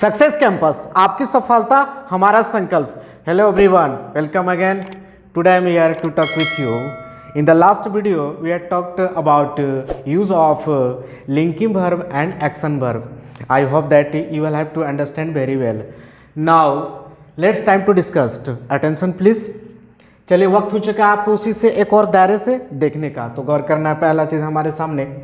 Success campus, आपकी सफलता हमारा संकल्प। Hello everyone, welcome again. Today I am here to talk with you. In the last video, we had talked about use of linking verb and action verb. I hope that you will have to understand very well. Now, let's time to discuss. Attention please. चलिए, वक्त हो चुका है आपको उसी से एक और दायरे से देखने का, तो गौर करना है। पहला चीज़ हमारे सामने,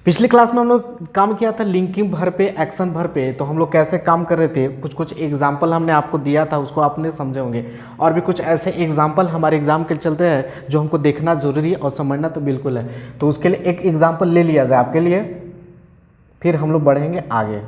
पिछली क्लास में हम लोग काम किया था लिंकिंग वर्ब पे, एक्शन वर्ब पे। तो हम लोग कैसे काम कर रहे थे, कुछ एग्जाम्पल हमने आपको दिया था, उसको आपने समझे होंगे। और भी कुछ ऐसे एग्जाम्पल हमारे एग्जाम के चलते हैं जो हमको देखना जरूरी है और समझना तो बिल्कुल है। तो उसके लिए एक एग्जाम्पल ले लिया जाए आपके लिए, फिर हम लोग बढ़ेंगे आगे।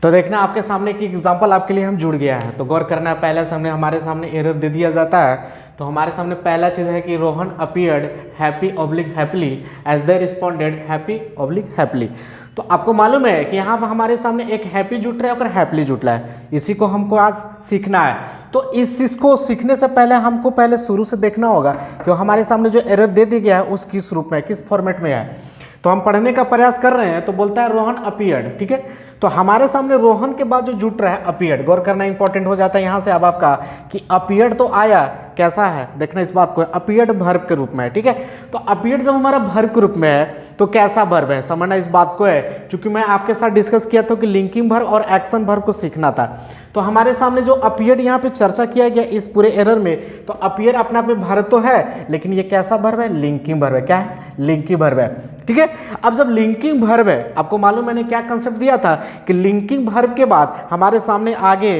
तो देखना आपके सामने की एग्जाम्पल आपके लिए हम जुड़ गया है, तो गौर करना है। पहले सामने हमारे सामने एरर दे दिया जाता है। तो हमारे सामने पहला चीज़ है कि Rohan appeared happy oblique happily as they responded happy oblique happily. तो आपको मालूम है कि यहाँ पर हमारे सामने एक हैप्पी जुट रहा है और हैप्पीली जुट रहा है। इसी को हमको आज सीखना है। तो इस चीज़ को सीखने से पहले हमको पहले शुरू से देखना होगा कि हमारे सामने जो एरर दे दिया गया है उस किस रूप में, किस फॉर्मेट में है। तो हम पढ़ने का प्रयास कर रहे हैं। तो बोलता है रोहन अपीयर्ड, ठीक है। तो हमारे सामने रोहन के बाद जो जुट रहा है अपीयर्ड, गौर करना इंपॉर्टेंट हो जाता है यहाँ से अब आपका कि अपीयर्ड तो आया, कैसा है देखना इस बात को, अपीयर्ड वर्ब के रूप में है, ठीक है। तो अपीयर्ड जब हमारा वर्ब के रूप में है तो कैसा वर्ब है, समझना इस बात को है। क्योंकि मैं आपके साथ डिस्कस किया था कि लिंकिंग वर्ब और एक्शन वर्ब को सीखना था। तो हमारे सामने जो अपीयर्ड यहाँ पे चर्चा किया गया इस पूरे एरर में, तो अपीयर अपने आप में वर्ब तो है, लेकिन ये कैसा वर्ब है, लिंकिंग वर्ब है। क्या है, लिंकिंग वर्ब है, ठीक है। अब जब लिंकिंग वर्ब है, आपको मालूम मैंने क्या कंसेप्ट दिया था कि लिंकिंग वर्ब के बाद हमारे सामने आगे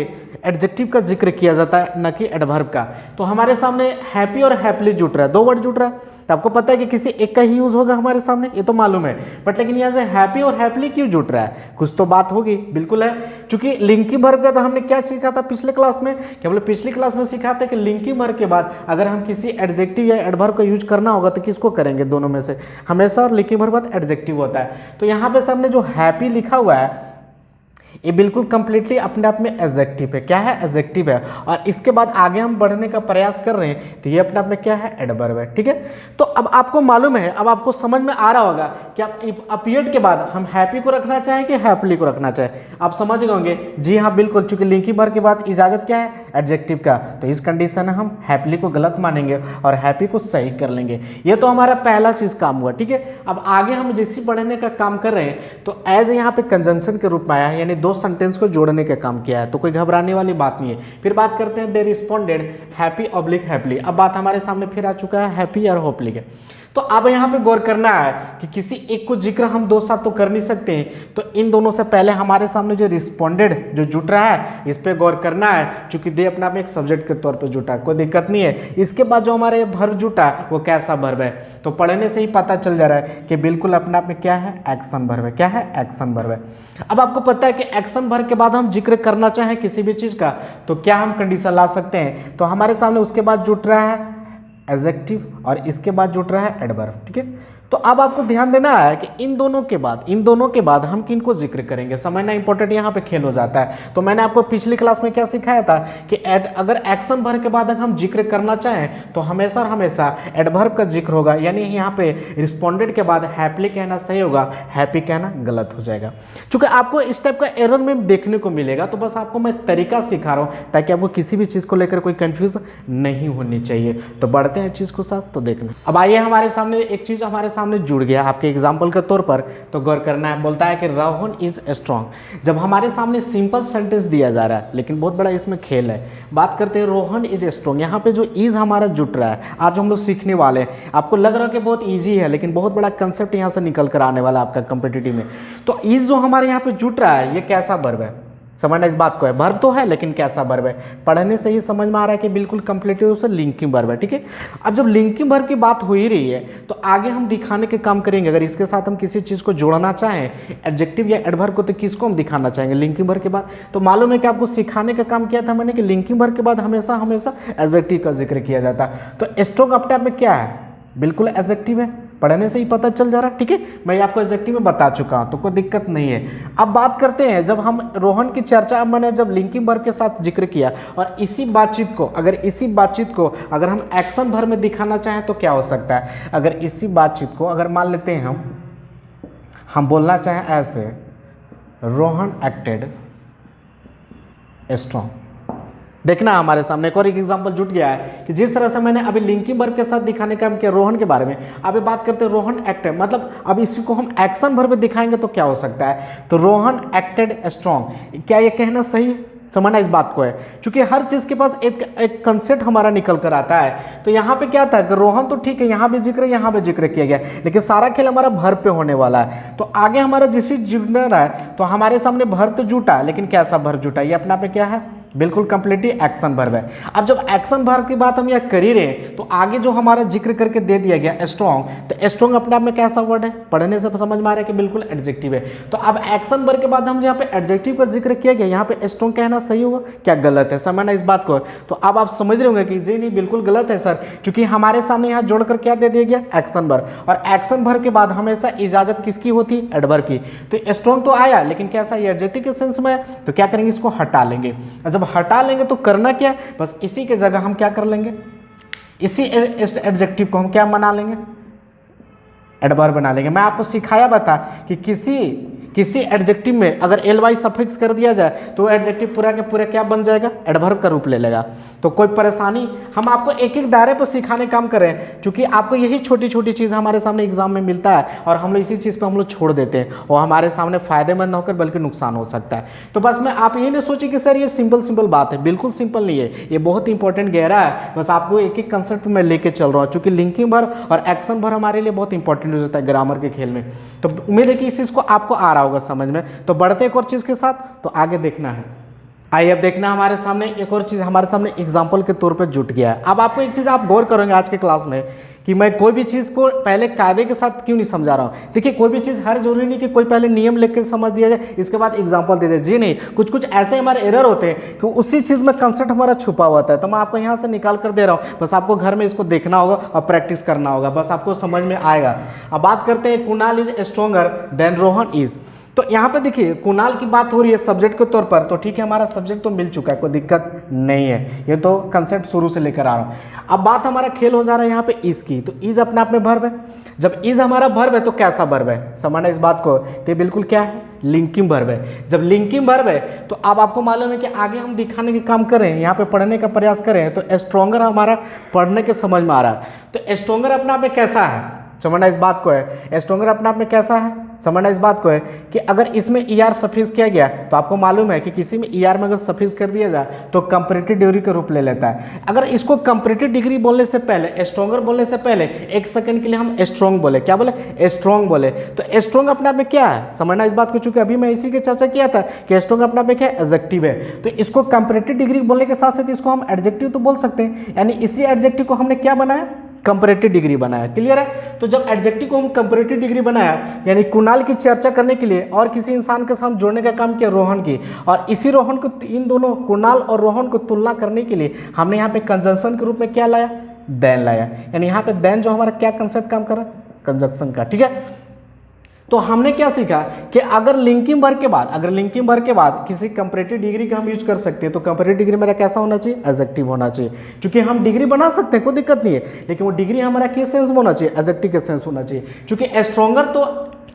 एडजेक्टिव का जिक्र किया जाता है, न कि एडवर्ब का। तो हमारे सामने हैप्पी और हैप्पीली जुट रहा है, दो वर्ड जुट रहा है। तो आपको पता है कि किसी एक का ही यूज होगा हमारे सामने, ये तो मालूम है। बट लेकिन यहाँ से हैप्पी और हैप्पीली क्यों जुट रहा है, कुछ तो बात होगी, बिल्कुल है। क्योंकि लिंकिंग वर्ब का तो हमने क्या सीखा था पिछले क्लास में, केवल पिछली क्लास में सीखा था कि लिंकिंग वर्ब के बाद अगर हम किसी एडजेक्टिव या एडवर्ब का यूज करना होगा तो किसको करेंगे, दोनों में से हमेशा। और लिंकिंग वर्ब बाद एडजेक्टिव होता है। तो यहाँ पे सामने जो हैप्पी लिखा हुआ है ये बिल्कुल कंप्लीटली अपने आप में एडजेक्टिव है। क्या है, एडजेक्टिव है। और इसके बाद आगे हम बढ़ने का प्रयास कर रहे हैं तो ये अपने आप में क्या है, एडवर्ब है, ठीक है। तो अब आपको मालूम है, अब आपको समझ में आ रहा होगा कि आप अपीयर्ड के बाद हम हैप्पी को रखना चाहें कि हैप्पीली को रखना चाहें। आप समझ गए होंगे, जी हाँ बिल्कुल। चूंकि लिंकिंग वर्ब के बाद इजाजत क्या है, एडजेक्टिव का, तो इस कंडीशन में हम हैप्पीली को गलत मानेंगे और हैप्पी को सही कर लेंगे। ये तो हमारा पहला चीज काम हुआ, ठीक है। अब आगे हम जैसे बढ़ने का काम कर रहे हैं तो एज यहाँ पे कंजंक्शन के रूप में आया है, यानी दो सेंटेंस को जोड़ने का काम किया है। तो कोई घबराने वाली बात नहीं है। फिर बात करते हैं दे रिस्पॉन्डेड हैप्पी ऑब्लिक हैप्पीली। अब बात हमारे सामने फिर आ चुका है हैप्पी और होपली के। तो अब यहाँ पे गौर करना है कि किसी एक को जिक्र हम दो साथ तो कर नहीं सकते हैं। तो इन दोनों से पहले हमारे सामने जो रिस्पॉन्डेड जो जुट रहा है इस पे गौर करना है। चूंकि दे अपने आप में एक सब्जेक्ट के तौर पे जुटा, कोई दिक्कत नहीं है। इसके बाद जो हमारे वर्ब जुटा वो कैसा वर्ब है, तो पढ़ने से ही पता चल जा रहा है कि बिल्कुल अपने आप में क्या है, एक्शन वर्ब है। क्या है, एक्शन वर्ब है। अब आपको पता है कि एक्शन वर्ब के बाद हम जिक्र करना चाहें किसी भी चीज का तो क्या हम कंडीशन ला सकते हैं। तो हमारे सामने उसके बाद जुट रहा है एडजेक्टिव और इसके बाद जुट रहा है एडवर्ब, ठीक है। तो अब आपको ध्यान देना है कि इन दोनों के बाद हम किन को जिक्र करेंगे, समझना इंपॉर्टेंट यहाँ पे खेल हो जाता है। तो मैंने आपको पिछली क्लास में क्या सिखाया था कि अगर एक्शन वर्ब के बाद अगर हम जिक्र करना चाहें तो हमेशा और हमेशा एडवर्ब का जिक्र होगा। यानी यहाँ पे रिस्पॉन्डेड के बाद हैप्पीली कहना सही होगा, हैप्पी कहना गलत हो जाएगा। चूंकि आपको इस टाइप का एरर में देखने को मिलेगा, तो बस आपको मैं तरीका सिखा रहा हूँ ताकि आपको किसी भी चीज़ को लेकर कोई कंफ्यूज नहीं होनी चाहिए। तो बढ़ते हैं चीज़ को साथ, तो देखना। अब आइए, हमारे सामने एक चीज़ हमारे सामने जुड़ गया आपके एग्जाम्पल के तौर पर, तो गौर करना है। बोलता है कि रोहन इज स्ट्रॉन्ग। जब हमारे सामने सिंपल सेंटेंस दिया जा रहा है, लेकिन बहुत बड़ा इसमें खेल है। बात करते हैं रोहन इज स्ट्रॉन्ग। यहाँ पे जो इज हमारा जुट रहा है, आज हम लोग सीखने वाले हैं। आपको लग रहा है कि बहुत ईजी है, लेकिन बहुत बड़ा कंसेप्ट यहाँ से निकल कर आने वाला आपका कॉम्पिटिटिव में। तो इज जो हमारे यहाँ पे जुट रहा है ये कैसा वर्ब है, समझना इस बात को है। वर्ब तो है लेकिन कैसा वर्ब है, पढ़ने से ही समझ में आ रहा है कि बिल्कुल कंप्लीटली से लिंकिंग वर्ब है, ठीक है। अब जब लिंकिंग वर्ब की बात हो ही रही है तो आगे हम दिखाने के काम करेंगे। अगर इसके साथ हम किसी चीज़ को जोड़ना चाहें एडजेक्टिव या एडवर्ब को, तो किसको हम दिखाना चाहेंगे, लिंकिंग वर्ब के बाद। तो मालूम है कि आपको सिखाने का काम किया था मैंने कि लिंकिंग वर्ब के बाद हमेशा हमेशा एडजेक्टिव का जिक्र किया जाता। तो स्ट्रॉन्ग अपने आप में क्या है, बिल्कुल एडजेक्टिव है। पढ़ने से ही पता चल जा रहा है, ठीक है। मैं आपको एग्जैक्टली में बता चुका हूं, तो कोई दिक्कत नहीं है। अब बात करते हैं, जब हम रोहन की चर्चा, अब मैंने जब लिंकिंग वर्ब के साथ जिक्र किया और इसी बातचीत को अगर हम एक्शन वर्ब में दिखाना चाहें तो क्या हो सकता है। अगर इसी बातचीत को अगर मान लेते हैं हम बोलना चाहें ऐसे, रोहन एक्टेड स्ट्रॉन्ग। देखना हमारे सामने एक और एक एग्जांपल जुट गया है कि जिस तरह से मैंने अभी लिंकिंग वर्ब के साथ दिखाने का काम किया रोहन के बारे में, अभी बात करते हैं रोहन एक्टेड, मतलब अब इसी को हम एक्शन वर्ब में दिखाएंगे तो क्या हो सकता है, तो रोहन एक्टेड स्ट्रॉन्ग। क्या ये कहना सही है? समझना इस बात को है, क्योंकि हर चीज के पास एक कंसेप्ट हमारा निकल कर आता है। तो यहाँ पे क्या था कि रोहन तो ठीक है, यहाँ भी जिक्र, यहाँ भी जिक्र किया गया, लेकिन सारा खेल हमारा वर्ब पे होने वाला है। तो आगे हमारा जिस जुड़ना है तो हमारे सामने वर्ब तो जुटा, लेकिन कैसा वर्ब जुटा, ये अपना पे क्या है, बिल्कुल कंप्लीटली एक्शन वर्ब है। अब जब एक्शन वर्ब की बात हम यहाँ कर ही रहे हैं तो आगे जो हमारा जिक्र करके दे दिया गया स्ट्रॉन्ग, तो स्ट्रॉन्ग अपने आप में कैसा वर्ड है, पढ़ने से समझ में आ रहा है कि बिल्कुल एडजेक्टिव है। तो अब एक्शन वर्ब के बाद हम यहाँ पे एडजेक्टिव का जिक्र किया गया, यहाँ पे स्ट्रॉन्ग कहना सही होगा क्या गलत है, समझना इस बात को। तो अब आप समझ रहे होंगे कि जी नहीं बिल्कुल गलत है सर, क्योंकि हमारे सामने यहाँ जोड़कर क्या दे दिया गया, एक्शन वर्ब, और एक्शन वर्ब के बाद हमेशा इजाजत किसकी होती है, एडवर्ब की। तो स्ट्रॉन्ग तो आया, लेकिन कैसा, ये एडजेक्टिव के सेंस में है, तो क्या करेंगे, इसको हटा लेंगे। जब हटा लेंगे तो करना क्या, बस इसी के जगह हम क्या कर लेंगे, इसी एडजेक्टिव को हम क्या बना लेंगे, एडवर्ब बना लेंगे। मैं आपको सिखाया बता कि किसी एडजेक्टिव में अगर ly सफिक्स कर दिया जाए तो एडजेक्टिव पूरा के पूरा क्या बन जाएगा, एडवर्ब का रूप ले लेगा। तो कोई परेशानी, हम आपको एक एक दायरे पर सिखाने काम कर रहे हैं, क्योंकि आपको यही छोटी छोटी चीज़ हमारे सामने एग्जाम में मिलता है और हम लोग इसी चीज़ पर हम लोग छोड़ देते हैं और हमारे सामने फायदेमंद न होकर बल्कि नुकसान हो सकता है। तो बस मैं आप ये नहीं सोचिए कि सर ये सिंपल बात है, बिल्कुल सिंपल नहीं है, ये बहुत इंपॉर्टेंट गहरा है। बस आपको एक एक कंसेप्ट में लेके चल रहा हूँ, क्योंकि लिंकिंग वर्ब और एक्शन वर्ब हमारे लिए बहुत इंपॉर्टेंट हो जाता है ग्रामर के खेल में। तो उम्मीद है कि इस चीज़ को आपको आ रहा होगा समझ में। तो बढ़ते एक और चीज़ के साथ, तो आगे देखना है, आइए अब देखना हमारे सामने एक और चीज़ हमारे सामने एग्जाम्पल के तौर पे जुट गया है। अब आपको एक चीज़ आप गौर करेंगे आज के क्लास में कि मैं कोई भी चीज़ को पहले कायदे के साथ क्यों नहीं समझा रहा हूँ। देखिए कोई भी चीज़ हर जरूरी नहीं कि कोई पहले नियम लिख के समझ दिया जाए इसके बाद एग्जाम्पल दे दे, जी नहीं, कुछ ऐसे हमारे एरर होते हैं कि उसी चीज़ में कंसेप्ट हमारा छुपा हुआ है। तो मैं आपको यहाँ से निकाल कर दे रहा हूँ, बस आपको घर में इसको देखना होगा और प्रैक्टिस करना होगा, बस आपको समझ में आएगा। अब बात करते हैं Kunal is stronger than Rohan is. तो यहाँ पे देखिए कुणाल की बात हो रही है सब्जेक्ट के तौर पर, तो ठीक है हमारा सब्जेक्ट तो मिल चुका है, कोई दिक्कत नहीं है, ये तो कंसेप्ट शुरू से लेकर आ रहा हूँ। अब बात हमारा खेल हो जा रहा है यहाँ पे इज की, तो इज अपने आप में वर्ब है। जब इज हमारा वर्ब है तो कैसा वर्ब है, समझना इस बात को, तो ये बिल्कुल क्या है, लिंकिंग वर्ब है। जब लिंकिंग वर्ब है तो अब आपको मालूम है कि आगे हम दिखाने के काम कर रहे हैं, यहाँ पे पढ़ने का प्रयास कर रहे हैं, तो स्ट्रॉन्गर हमारा पढ़ने के समझ में आ रहा है। तो स्ट्रॉन्गर अपने आप में कैसा है, समझना इस बात को है, स्ट्रॉन्गर अपने आप में कैसा है, समझना इस बात को है कि अगर इसमें ER सफिक्स किया गया तो आपको मालूम है कि किसी में ER में अगर सफिक्स कर दिया जाए तो कंपैरेटिव डिग्री का रूप ले लेता है। अगर इसको कंपैरेटिव डिग्री बोलने से पहले, स्ट्रॉन्गर बोलने से पहले एक सेकंड के लिए हम स्ट्रॉन्ग बोले, क्या बोले, स्ट्रॉन्ग बोले, तो स्ट्रॉन्ग अपने आप में क्या है, समझना इस बात को, चूंकि अभी मैं इसी की चर्चा किया था कि स्ट्रॉन्ग अपने आप में क्या है, एडजेक्टिव है। तो इसको कंपैरेटिव डिग्री बोलने के साथ साथ इसको हम एडजेक्टिव तो बोल सकते हैं, यानी इसी एडजेक्टिव को हमने क्या बनाया, कंपैरेटिव डिग्री बनाया। क्लियर है। तो जब एडजेक्टिव को हम कंपैरेटिव डिग्री बनाया, यानी कुणाल की चर्चा करने के लिए और किसी इंसान के साथ जोड़ने का काम किया रोहन की, और इसी रोहन को, इन दोनों कुणाल और रोहन को तुलना करने के लिए हमने यहाँ पे कंजंक्शन के रूप में क्या लाया, देन लाया। यानी यहाँ पे देन जो हमारा क्या कंसेप्ट काम कर रहा है, कंजंक्शन का। ठीक है। तो हमने क्या सीखा कि अगर लिंकिंग वर्ब के बाद किसी कंपैरेटिव डिग्री का हम यूज कर सकते हैं, तो कंपैरेटिव डिग्री मेरा कैसा होना चाहिए, एडजेक्टिव होना चाहिए। क्योंकि हम डिग्री बना सकते हैं, कोई दिक्कत नहीं है, लेकिन वो डिग्री हमारा किस सेंस में होना चाहिए, एडजेक्टिव के सेंस होना चाहिए। क्योंकि स्ट्रॉन्गर तो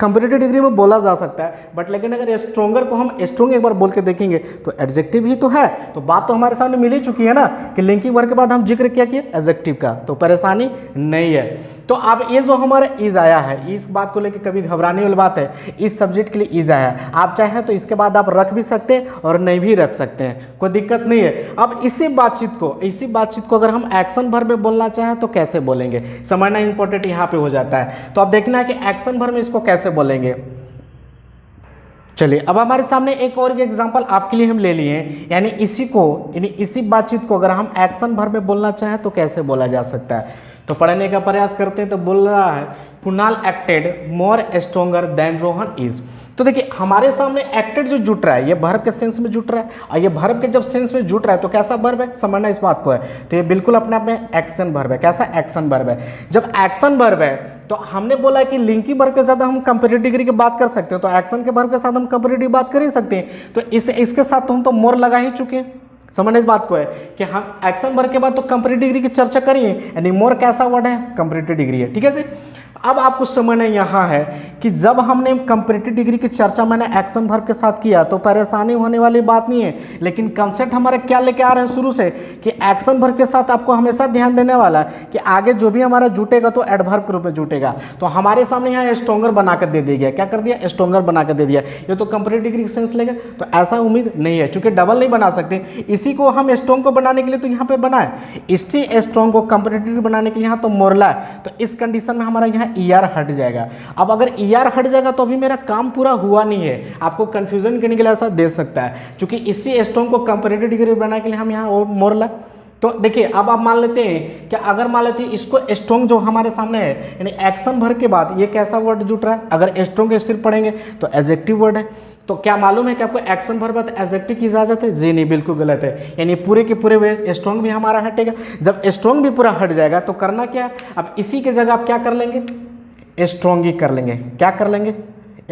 कंपैरेटिव डिग्री में बोला जा सकता है, बट लेकिन अगर स्ट्रॉन्गर को हम स्ट्रॉन्ग एक बार बोल के देखेंगे तो एडजेक्टिव ही तो है। तो बात तो हमारे सामने मिल ही चुकी है ना कि लिंकिंग वर्ब के बाद हम जिक्र क्या किए, एडजेक्टिव का, तो परेशानी नहीं है। तो अब ये जो हमारा इज आया है, इस बात को लेकर कभी घबराने वाली बात है, इस सब्जेक्ट के लिए इज आया है, आप चाहें तो इसके बाद आप रख भी सकते हैं और नहीं भी रख सकते हैं, कोई दिक्कत नहीं है। अब इसी बातचीत को अगर हम एक्शन वर्ब में बोलना चाहें तो कैसे बोलेंगे, समझना इंपॉर्टेंट यहाँ पे हो जाता है। तो अब देखना है कि एक्शन वर्ब में इसको कैसे बोलेंगे। चलिए अब हमारे सामने एक और एग्जांपल आपके लिए हम ले लिए हैं, यानी इसी बातचीत को अगर हम एक्शन वर्ब में बोलना चाहें तो कैसे बोला जा सकता है। तो पढ़ने का प्रयास करते हैं। तो बोल रहा है Kunal acted more stronger than Rohan is. तो देखिए हमारे सामने एक्टेड जो जुट रहा है ये वर्ब के सेंस में जुट रहा है, और ये वर्ब के जब सेंस में जुट रहा है तो कैसा वर्ब है, समझना इस बात को है। तो ये बिल्कुल अपने आप में एक्शन वर्ब है। कैसा एक्शन वर्ब है। जब एक्शन वर्ब है तो हमने बोला कि लिंकिंग वर्ब के साथ हम कंपैरेटिव डिग्री की बात कर सकते हैं, तो एक्शन के वर्ब के साथ हम कंपैरेटिव बात कर ही सकते हैं। तो इसके साथ तो हम तो मोर लगा ही चुके हैं, समझने इस बात को है कि हम एक्शन वर्ब के बाद तो कंपैरेटिव डिग्री की चर्चा करिए, यानी मोर कैसा वर्ड है, कंपैरेटिव डिग्री है। ठीक है जी। अब आपको समझना यहाँ है कि जब हमने कंपैरेटिव डिग्री की चर्चा मैंने एक्शन वर्ब के साथ किया तो परेशानी होने वाली बात नहीं है, लेकिन कंसेप्ट हमारे क्या लेके आ रहे हैं शुरू से कि एक्शन वर्ब के साथ आपको हमेशा ध्यान देने वाला है कि आगे जो भी हमारा जुटेगा तो एडवर्ब के रूप में जुटेगा। तो हमारे सामने यहाँ स्ट्रॉन्गर बना कर दे दिया गया, क्या कर दिया, स्ट्रॉन्गर बना कर दे दिया। ये तो कंपैरेटिव डिग्री का सेंस लेगा, तो ऐसा उम्मीद नहीं है, चूंकि डबल नहीं बना सकते। इसी को हम स्ट्रॉन्ग को बनाने के लिए तो यहाँ पे बनाए, इसी स्ट्रॉन्ग को कंपैरेटिव बनाने के लिए यहाँ तो मोरला, तो इस कंडीशन में हमारा यहाँ ईआर हट जाएगा। अब अगर ईआर हट जाएगा तो अभी मेरा काम पूरा हुआ नहीं है, आपको कंफ्यूजन करने के लिए ऐसा दे सकता है, क्योंकि इसी स्ट्रॉन्ग को कंपैरेटिव डिग्री बनाने के लिए हम यहाँ और मोरला। तो देखिए अब आप मान लेते हैं कि अगर मान लेते हैं इसको स्ट्रॉन्ग जो हमारे सामने है, यानी एक्शन वर्ब के बाद ये कैसा वर्ड जुट रहा है, अगर स्ट्रॉन्ग के सिर्फ पढ़ेंगे तो एडजेक्टिव वर्ड है। तो क्या मालूम है कि आपको एक्शन वर्ब तो एडजेक्टिव की इजाजत है? जी नहीं, बिल्कुल गलत है। यानी पूरे के पूरे वे स्ट्रॉन्ग भी हमारा हटेगा। जब स्ट्रॉन्ग भी पूरा हट जाएगा तो करना क्या है, अब इसी के जगह आप क्या कर लेंगे, स्ट्रॉन्गली कर लेंगे। क्या कर लेंगे,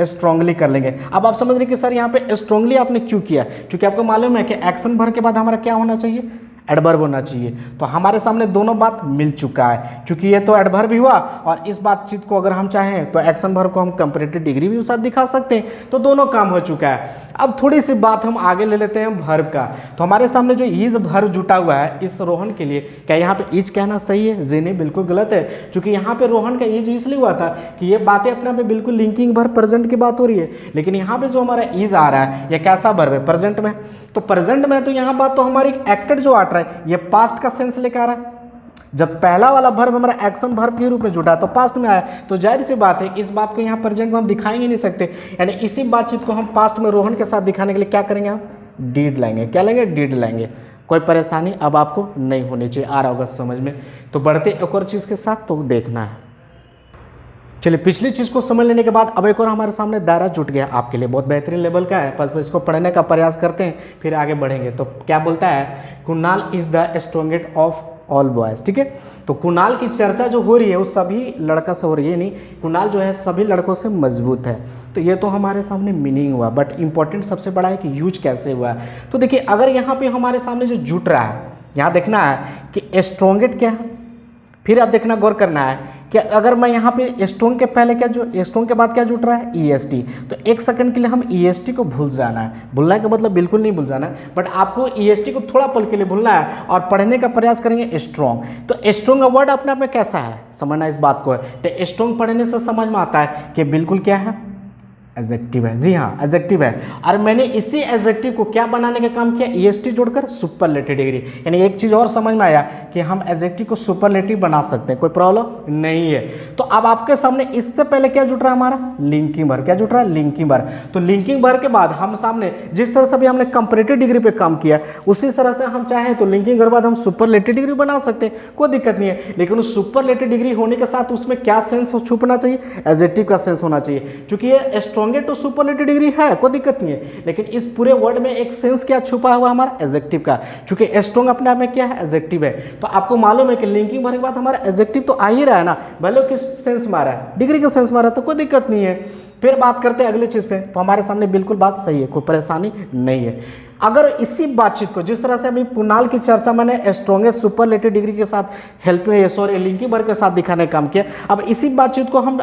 स्ट्रॉन्गली कर लेंगे। अब आप समझ रहे कि सर यहाँ पे स्ट्रॉन्गली आपने क्यों किया, क्योंकि आपको मालूम है कि एक्शन वर्ब के बाद हमारा क्या होना चाहिए, एडवर्ब होना चाहिए। तो हमारे सामने दोनों बात मिल चुका है, क्योंकि ये तो एडवर्ब भी हुआ और इस बातचीत को अगर हम चाहें तो एक्शन वर्ब को हम कंपैरेटिव डिग्री भी साथ दिखा सकते हैं। तो दोनों काम हो चुका है। अब थोड़ी सी बात हम आगे ले लेते हैं वर्ब का। तो हमारे सामने जो इज वर्ब जुटा हुआ है इस रोहन के लिए, क्या यहाँ पे इज कहना सही है? जी नहीं, बिल्कुल गलत है, क्योंकि यहाँ पे रोहन का इज इसलिए हुआ था कि ये बातें अपने आप में बिल्कुल लिंकिंग वर्ब प्रेजेंट की बात हो रही है, लेकिन यहाँ पे जो हमारा इज आ रहा है ये कैसा वर्ब है, प्रेजेंट में। तो प्रेजेंट में तो यहाँ बात तो हमारी एक्टेड जो आ रहा है ये पास्ट का सेंस लेकर आ रहा है। जब पहला वाला वर्ब हमारा एक्शन वर्ब के रूप में जुटा तो पास्ट में आया, तो जाहिर सी बात है इस बात को यहाँ प्रेजेंट में हम दिखाएंगे नहीं सकते, यानी इसी बातचीत को हम पास्ट में रोहन के साथ दिखाने के लिए क्या करेंगे, हम डीड लाएंगे। क्या लेंगे, डीड लाएंगे। कोई परेशानी अब आपको नहीं होनी चाहिए, आ रहा होगा समझ में। तो बढ़ते एक और चीज़ के साथ तो देखना है। चलिए पिछली चीज़ को समझ लेने के बाद अब एक और हमारे सामने दायरा जुट गया आपके लिए, बहुत बेहतरीन लेवल का है, बस इसको पढ़ने का प्रयास करते हैं फिर आगे बढ़ेंगे। तो क्या बोलता है, Kunal is the strongest of all boys. ठीक है, तो कुणाल की चर्चा जो हो रही है वो सभी लड़का से हो रही है, नहीं, कुणाल जो है सभी लड़कों से मजबूत है। तो ये तो हमारे सामने मीनिंग हुआ, बट इंपॉर्टेंट सबसे बड़ा है कि यूज कैसे हुआ है। तो देखिए अगर यहाँ पे हमारे सामने जो जुट रहा है, यहाँ देखना है कि स्ट्रॉन्गेस्ट क्या है, फिर आप देखना गौर करना है कि अगर मैं यहाँ पे स्ट्रॉन्ग के पहले क्या, जो स्ट्रॉन्ग के बाद क्या जुट रहा है, ईएसटी। तो एक सेकंड के लिए हम ईएसटी को भूल जाना है, भूलना का मतलब बिल्कुल नहीं भूल जाना है, बट आपको ईएसटी को थोड़ा पल के लिए भूलना है और पढ़ने का प्रयास करेंगे स्ट्रॉन्ग। तो स्ट्रॉन्ग का वर्ड अपने आप में कैसा है, समझना इस बात को है। तो स्ट्रॉन्ग पढ़ने से समझ में आता है कि बिल्कुल क्या है, एडजेक्टिव है। जी हाँ, एडजेक्टिव है। और मैंने इसी एडजेक्टिव को क्या बनाने का काम किया, ईएसटी जोड़कर सुपरलेटिव डिग्री। यानी एक चीज़ और समझ में आया कि हम एडजेक्टिव को सुपरलेटिव बना सकते हैं, कोई प्रॉब्लम नहीं है। तो अब आपके सामने इससे पहले क्या जुट रहा है, हमारा लिंकिंग वर्ब। क्या जुट रहा है, लिंकिंग वर्ब। तो लिंकिंग वर्ब के बाद हम सामने जिस तरह से भी हमने कंपैरेटिव डिग्री पे काम किया उसी तरह से हम चाहें तो लिंकिंग वर्ब बाद हम सुपरलेटिव डिग्री बना सकते हैं, कोई दिक्कत नहीं है। लेकिन उस सुपरलेटिव डिग्री होने के साथ उसमें क्या सेंस छुपना चाहिए, एडजेक्टिव का सेंस होना चाहिए। क्योंकि ये स्ट्रॉन्गेस्ट तो सुपरलेटिव डिग्री है, कोई दिक्कत नहीं है, लेकिन इस पूरे वर्ड में एक सेंस क्या छुपा हुआ हमारा, एडजेक्टिव का। क्योंकि स्ट्रॉन्ग अपने आप में क्या है, एडजेक्टिव है। तो आपको मालूम है कि लिंकिंग वर्ब के बाद हमारा एडजेक्टिव तो आ ही रहा है ना, भले किस सेंस में आ रहा है, डिग्री का सेंस में आ रहा है, तो कोई दिक्कत नहीं है। फिर बात करते हैं अगली चीज़ पे। तो हमारे सामने बिल्कुल बात सही है, कोई परेशानी नहीं है। अगर इसी बातचीत को जिस तरह से अभी कुणाल की चर्चा मैंने स्ट्रॉन्गेस्ट सुपरलेटिव डिग्री के साथ लिंकिंग वर्ब के साथ दिखाने का काम किया, अब इसी बातचीत को हम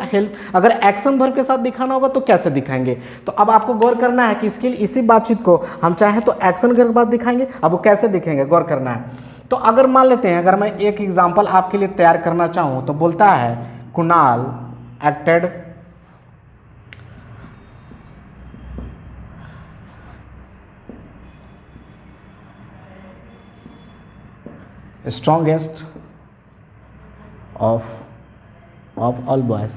अगर एक्शन वर्ब के साथ दिखाना होगा तो कैसे दिखाएंगे। तो अब आपको गौर करना है कि इसके लिए इसी बातचीत को हम चाहें तो एक्शन के बाद दिखाएंगे। अब वो कैसे दिखेंगे, गौर करना है। तो अगर मान लेते हैं, अगर मैं एक एग्जाम्पल आपके लिए तैयार करना चाहूँ तो बोलता है Kunal acted strongest of all boys.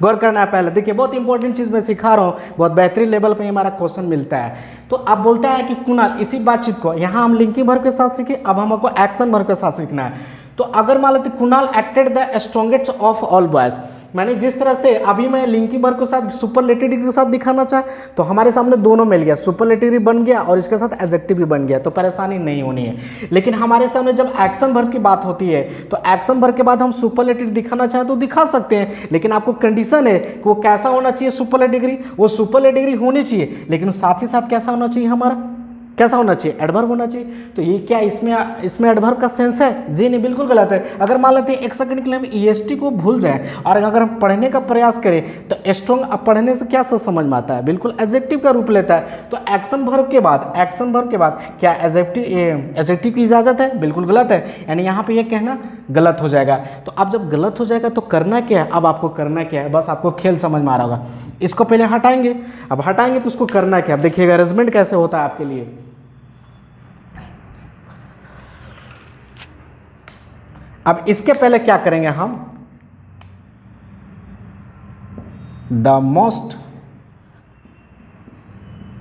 गौर करना है पहले, देखिए बहुत इंपॉर्टेंट चीज़ मैं सिखा रहा हूँ, बहुत बेहतरीन लेवल पे हमारा क्वेश्चन मिलता है। तो अब बोलता है कि कुणाल, इसी बातचीत को यहाँ हम लिंकिंग वर्ब के साथ सीखे, अब हमको एक्शन वर्ब के साथ सीखना है। तो अगर मान लेते Kunal acted the strongest of all boys, मैंने जिस तरह से अभी मैं लिंकिंग वर्ब के साथ सुपरलेटिव डिग्री के साथ दिखाना चाहे तो हमारे सामने दोनों मिल गया, सुपरलेटिव डिग्री बन गया और इसके साथ एडजेक्टिव भी बन गया, तो परेशानी नहीं होनी है। लेकिन हमारे सामने जब एक्शन वर्ब की बात होती है तो एक्शन वर्ब के बाद हम सुपरलेटिव दिखाना चाहें तो दिखा सकते हैं, लेकिन आपको कंडीशन है कि वो कैसा होना चाहिए, सुपरलेटिव डिग्री, वो सुपरलेटिव डिग्री होनी चाहिए, लेकिन साथ ही साथ कैसा होना चाहिए हमारा कैसा होना चाहिए, एडवर्ब होना चाहिए। तो ये क्या इसमें एडवर्ब का सेंस है? जी नहीं, बिल्कुल गलत है। अगर मान लेते हैं एक सेकंड के लिए हम ईएसटी को भूल जाए और अगर हम पढ़ने का प्रयास करें तो स्ट्रॉन्ग पढ़ने से क्या समझ में आता है, बिल्कुल एडजेक्टिव का रूप लेता है। तो एक्शन वर्ब के बाद क्या एडजेक्टिव की इजाजत है? बिल्कुल गलत है, यानी यहाँ पे ये कहना गलत हो जाएगा। तो अब जब गलत हो जाएगा तो करना क्या है, अब आपको करना क्या है, बस आपको खेल समझ में आ रहा होगा। इसको पहले हटाएंगे, अब हटाएंगे तो उसको करना क्या, अब देखिएगा अरेंजमेंट कैसे होता है आपके लिए। अब इसके पहले क्या करेंगे हम, द मोस्ट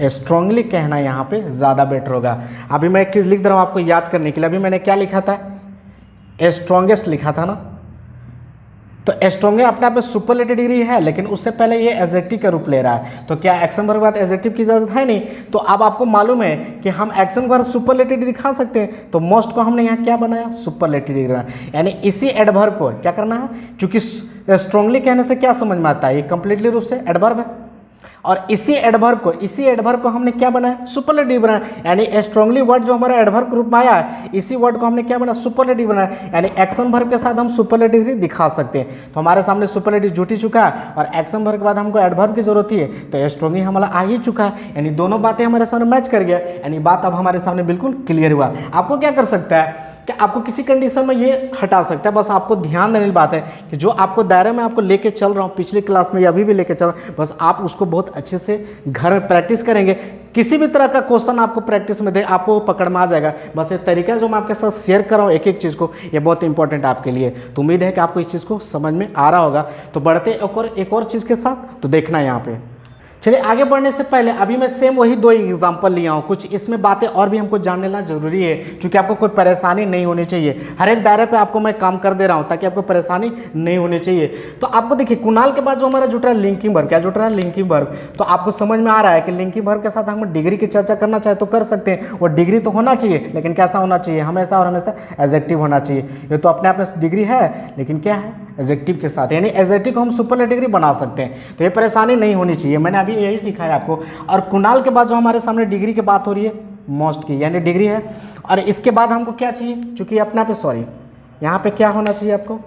स्ट्रांगली कहना यहां पे ज्यादा बेटर होगा। अभी मैं एक चीज लिख दे रहा हूं आपको याद करने के लिए। अभी मैंने क्या लिखा था, स्ट्रॉन्गेस्ट लिखा था ना, तो स्ट्रॉन्गे अपने आप में सुपरलेटिव डिग्री है, लेकिन उससे पहले ये एडजेक्टिव का रूप ले रहा है। तो क्या एक्शन वर्ब के बाद एडजेक्टिव की जरूरत है नहीं? तो अब आपको मालूम है कि हम एक्शन वर्ब सुपरलेटिव दिखा सकते हैं। तो मोस्ट को हमने यहाँ क्या बनाया, सुपरलेटिव डिग्री बनाया, यानी इसी एडवर्ब को क्या करना है, क्योंकि स्ट्रांगली कहने से क्या समझ में आता है, ये कंप्लीटली रूप से एडवर्ब है, और इसी एडवर्ब को हमने क्या बनाया, सुपरलेटिव बनाया, यानी स्ट्रांगली वर्ड जो हमारा एडवर्ब के रूप में आया है, इसी वर्ड को हमने क्या बनाया, सुपरलेटिव बनाया, यानी एक्शन वर्ब के साथ हम सुपरलेटिव दिखा सकते हैं। तो हमारे सामने सुपरलेटिव जुट ही चुका है और एक्शन वर्ब के बाद हमको एडवर्ब की जरूरत है, तो स्ट्रांगली हमारा आ ही चुका है, यानी दोनों बातें हमारे सामने मैच कर गया, यानी बात अब हमारे सामने बिल्कुल क्लियर हुआ। आपको क्या कर सकता है कि आपको किसी कंडीशन में ये हटा सकता है, बस आपको ध्यान देने की बात है कि जो आपको दायरे में आपको लेके चल रहा हूँ पिछली क्लास में या अभी भी लेके चल रहा हूँ, बस आप उसको बहुत अच्छे से घर में प्रैक्टिस करेंगे। किसी भी तरह का क्वेश्चन आपको प्रैक्टिस में दे, आपको पकड़ में आ जाएगा। बस ये तरीका जो मैं आपके साथ शेयर कर रहा हूँ एक एक चीज़ को, ये बहुत इंपॉर्टेंट है आपके लिए। तो उम्मीद है कि आपको इस चीज़ को समझ में आ रहा होगा। तो बढ़ते एक और चीज़ के साथ, तो देखना यहाँ पे। चलिए आगे बढ़ने से पहले अभी मैं सेम वही 2 एग्जाम्पल लिया हूँ, कुछ इसमें बातें और भी हमको जान लेना जरूरी है, क्योंकि आपको कोई परेशानी नहीं होनी चाहिए। हर एक दायरे पे आपको मैं काम कर दे रहा हूँ ताकि आपको परेशानी नहीं होनी चाहिए। तो आपको देखिए कुणाल के बाद जो हमारा जुट रहा है लिंकिंग वर्ब, क्या जुट रहा है, लिंकिंग वर्ब। तो आपको समझ में आ रहा है कि लिंकिंग वर्ब के साथ हम डिग्री की चर्चा करना चाहे तो कर सकते हैं। वो डिग्री तो होना चाहिए, लेकिन कैसा होना चाहिए, हमेशा और हमेशा एडजेक्टिव होना चाहिए। ये तो अपने आप में डिग्री है, लेकिन क्या है, एडजेक्टिव के साथ, यानी एडजेक्टिव को हम सुपरलेटिव डिग्री बना सकते हैं। तो ये परेशानी नहीं होनी चाहिए, मैंने अभी यही सीखा है आपको। और कुणाल के बाद जो हमारे सामने डिग्री की बात हो रही है, मोस्ट की, यानी डिग्री है। और इसके बाद हमको क्या चाहिए, चूंकि अपना पे यहाँ पे क्या होना चाहिए, आपको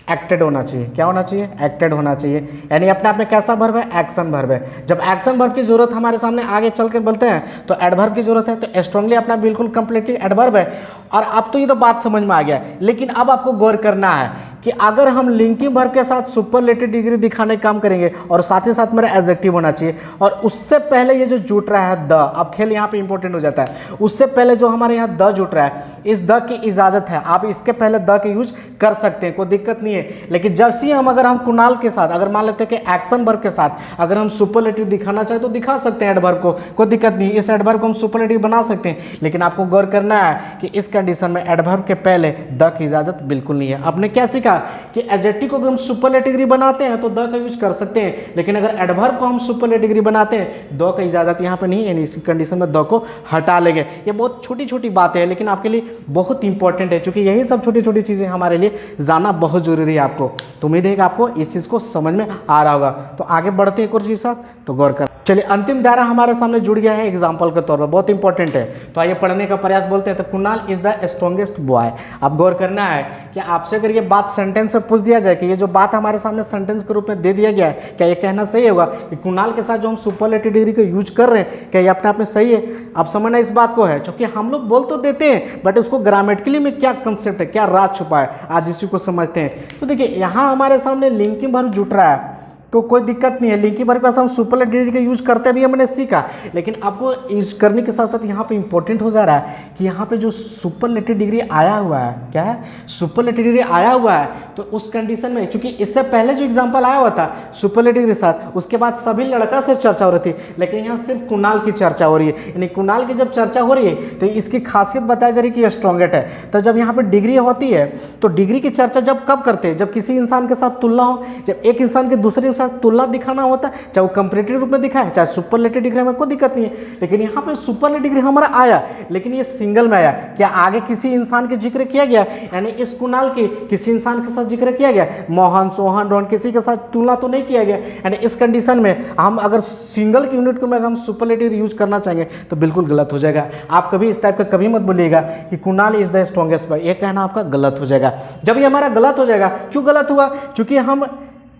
एक्टेड होना चाहिए। क्या होना चाहिए, एक्टेड होना चाहिए, यानी अपने आप में कैसा वर्ब है, एक्शन वर्ब है। जब एक्शन वर्ब की जरूरत हमारे सामने आगे चलकर बोलते हैं तो एडवर्ब की जरूरत है, तो स्ट्रांगली अपना बिल्कुल कंप्लीटली एडवर्ब है। और अब तो ये तो बात समझ में आ गया, लेकिन अब आपको गौर करना है कि अगर हम लिंकिंग वर्ब के साथ सुपरलेटिव डिग्री दिखाने का काम करेंगे और साथ ही साथ मेरा एडजेक्टिव होना चाहिए, और उससे पहले ये जो जुट रहा है द, अब खेल यहाँ पे इंपॉर्टेंट हो जाता है। उससे पहले जो हमारे यहाँ द जुट रहा है, इस द की इजाजत है, आप इसके पहले द के यूज कर सकते हैं, कोई दिक्कत नहीं है। लेकिन जब से अगर हम कुणाल के साथ, अगर मान लेते हैं कि एक्शन वर्ब के साथ अगर हम सुपरलेटिव दिखाना चाहे तो दिखा सकते हैं एडवर्ब को, कोई दिक्कत नहीं, इस एडवर्ब को हम सुपरलेटिव बना सकते हैं। लेकिन आपको गौर करना है कि इस कंडीशन में एडवर्ब के पहले द की इजाजत बिल्कुल नहीं है। आपने क्या सीखा कि एडजेक्टिव को हम सुपरलेटिव डिग्री बनाते हैं तो द का यूज कर सकते हैं, लेकिन अगर एडवर्ब को हम सुपरलेटिव डिग्री बनाते हैं द का इजाजत यहाँ पे नहीं है, यानी इस कंडीशन में द को हटा लेंगे। ये बहुत छोटी छोटी बातें हैं, लेकिन आपके लिए बहुत इंपॉर्टेंट है, क्योंकि यही सब छोटी छोटी चीज़ें हमारे लिए जानना बहुत जरूरी है आपको। तो उम्मीद है कि आपको इस चीज़ को समझ में आ रहा होगा। तो आगे बढ़ते एक और चीज़ साथ, तो गौर कर। चलिए अंतिम दायरा हमारे सामने जुड़ गया है एग्जाम्पल के तौर पर, बहुत इंपॉर्टेंट है। तो आइए पढ़ने का प्रयास बोलते हैं। तो Kunal is the strongest boy. अब गौर करना है कि आपसे अगर ये बात सेंटेंस में पूछ दिया जाए कि ये जो बात हमारे सामने सेंटेंस के रूप में दे दिया गया है, क्या ये कहना सही होगा कि कुणाल के साथ जो हम सुपरलेटिव डिग्री को यूज कर रहे हैं, क्या ये अपने आप में सही है? अब समझना इस बात को है, क्योंकि हम लोग बोल तो देते हैं, बट उसको ग्रामेटिकली में क्या कंसेप्ट है, क्या राज छुपा है, आज इसी को समझते हैं। तो देखिए यहाँ हमारे सामने लिंकिंग वर्ब जुट रहा है, तो कोई दिक्कत नहीं है। लिंकिंग वर्ब के साथ हम सुपरलेटिव डिग्री का यूज करते भी हमने सीखा, लेकिन आपको यूज करने के साथ साथ यहाँ पे इंपॉर्टेंट हो जा रहा है कि यहाँ पे जो सुपरलेटिव डिग्री आया हुआ है, क्या है, सुपरलेटिव डिग्री आया हुआ है, तो उस कंडीशन में, क्योंकि इससे पहले जो एग्जांपल आया हुआ था सुपरलेटिव डिग्री के साथ, उसके बाद सभी लड़का से चर्चा हो रही थी, लेकिन यहाँ सिर्फ कुणाल की चर्चा हो रही है। यानी कुणाल की जब चर्चा हो रही है तो इसकी खासियत बताई जा रही है कि यह स्ट्रॉन्गेट है। तो जब यहाँ पे डिग्री होती है तो डिग्री की चर्चा जब कब करते हैं, जब किसी इंसान के साथ तुलना हो, जब एक इंसान के दूसरे साथ तुलना दिखाना होता है, चाहे वो कंपैरेटिव रूप में दिखाए चाहे सुपरलेटिव डिग्री में, कोई दिक्कत नहीं है। लेकिन यहाँ पे सुपरलेटिव डिग्री हमारा आया, लेकिन ये सिंगल में आया। क्या आगे किसी इंसान के जिक्र किया गया, यानी इस कुणाल के किसी इंसान के साथ जिक्र किया गया, मोहन, सोहन, रोहन, किसी के साथ तुलना तो नहीं किया गया। यानी इस कंडीशन में हम अगर सिंगल यूनिट को में हम सुपरलेटिव यूज करना चाहेंगे तो बिल्कुल गलत हो जाएगा। आप कभी इस टाइप का कभी मत बोलिएगा कि Kunal is the strongest boy, ये कहना आपका गलत हो जाएगा। जब ये हमारा गलत हो जाएगा, क्यों गलत हुआ? क्योंकि हम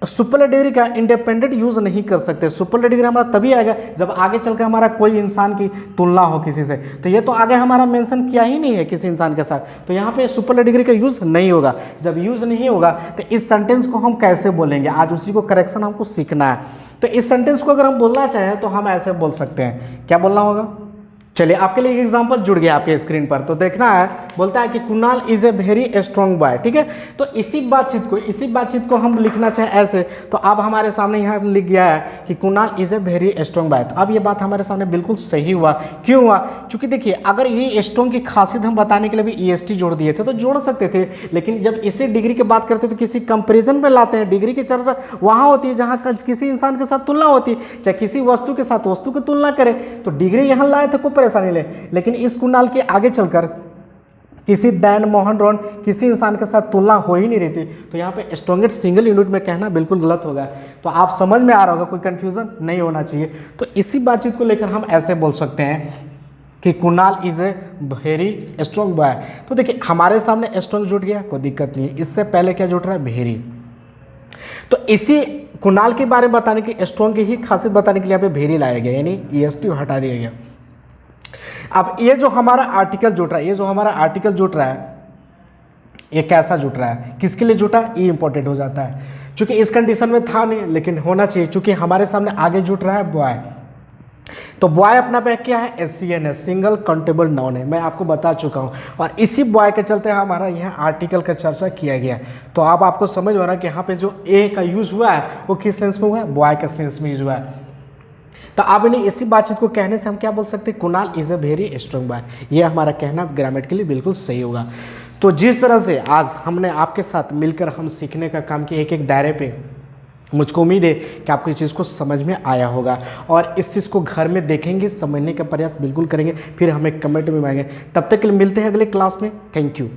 सुपरलेटिव डिग्री का इंडिपेंडेंट यूज नहीं कर सकते। सुपरलेटिव डिग्री हमारा तभी आएगा जब आगे चलकर हमारा कोई इंसान की तुलना हो किसी से, तो ये तो आगे हमारा मेंशन किया ही नहीं है किसी इंसान के साथ, तो यहाँ पे सुपरलेटिव डिग्री का यूज नहीं होगा। जब यूज नहीं होगा तो इस सेंटेंस को हम कैसे बोलेंगे, आज उसी को करेक्शन हमको सीखना है। तो इस सेंटेंस को अगर हम बोलना चाहें तो हम ऐसे बोल सकते हैं, क्या बोलना होगा? चलिए आपके लिए एक एग्जांपल जुड़ गया आपके स्क्रीन पर, तो देखना है। बोलता है कि Kunal is a very strong boy, ठीक है। तो इसी बातचीत को हम लिखना चाहे ऐसे, तो अब हमारे सामने यहाँ लिख गया है कि Kunal is a very strong boy. तो अब ये बात हमारे सामने बिल्कुल सही हुआ। क्यों हुआ? क्योंकि देखिए अगर ये स्ट्रॉन्ग की खासियत हम बताने के लिए भी EST जोड़ दिए थे तो जोड़ सकते थे, लेकिन जब इसे डिग्री की बात करते तो किसी कंपेरिजन में लाते हैं। डिग्री की चर्चा वहाँ होती है जहाँ किसी इंसान के साथ तुलना होती है, चाहे किसी वस्तु के साथ वस्तु की तुलना करें, तो डिग्री यहाँ लाए थे, कोई परेशानी ले। लेकिन इस कुणाल के आगे चलकर किसी दैन मोहन रोहन किसी इंसान के साथ तुलना हो ही नहीं रही थी, तो यहाँ पे स्ट्रॉन्गेस्ट सिंगल यूनिट में कहना बिल्कुल गलत होगा। तो आप समझ में आ रहा होगा, कोई कंफ्यूजन नहीं होना चाहिए। तो इसी बातचीत को लेकर हम ऐसे बोल सकते हैं कि Kunal is a very strong boy. तो देखिए हमारे सामने स्ट्रॉन्ग जुट गया, कोई दिक्कत नहीं है। इससे पहले क्या जुट रहा है? वेरी। तो इसी कुणाल के बारे में बताने की, स्ट्रॉन्ग की ही खासियत बताने के लिए यहाँ पे वेरी लाया गया, यानी EST हटा दिया गया। अब ये जो हमारा आर्टिकल जुट रहा है, ये कैसा जुट रहा है, किसके लिए जुटा? ये इंपॉर्टेंट हो जाता है, क्योंकि इस कंडीशन में था नहीं लेकिन होना चाहिए, क्योंकि हमारे सामने आगे जुट रहा है बॉय। तो बॉय अपना पे क्या है? SCN है, सिंगल काउंटेबल नाउन है, मैं आपको बता चुका हूँ। और इसी बॉय के चलते हमारा यहाँ आर्टिकल का चर्चा किया गया। तो अब आपको समझ में आ रहा है कि यहाँ पे जो ए का यूज हुआ है वो किस सेंस में हुआ है? बॉय के सेंस में यूज हुआ है। तो अब इन्हें इसी बातचीत को कहने से हम क्या बोल सकते हैं? Kunal is a very strong boy. ये हमारा कहना ग्रामेटिकली बिल्कुल सही होगा। तो जिस तरह से आज हमने आपके साथ मिलकर हम सीखने का काम किया एक एक दायरे पे, मुझको उम्मीद है कि आपको इस चीज़ को समझ में आया होगा और इस चीज़ को घर में देखेंगे, समझने का प्रयास बिल्कुल करेंगे, फिर हमें कमेंट में आएंगे। तब तक के लिए मिलते हैं अगले क्लास में। Thank you.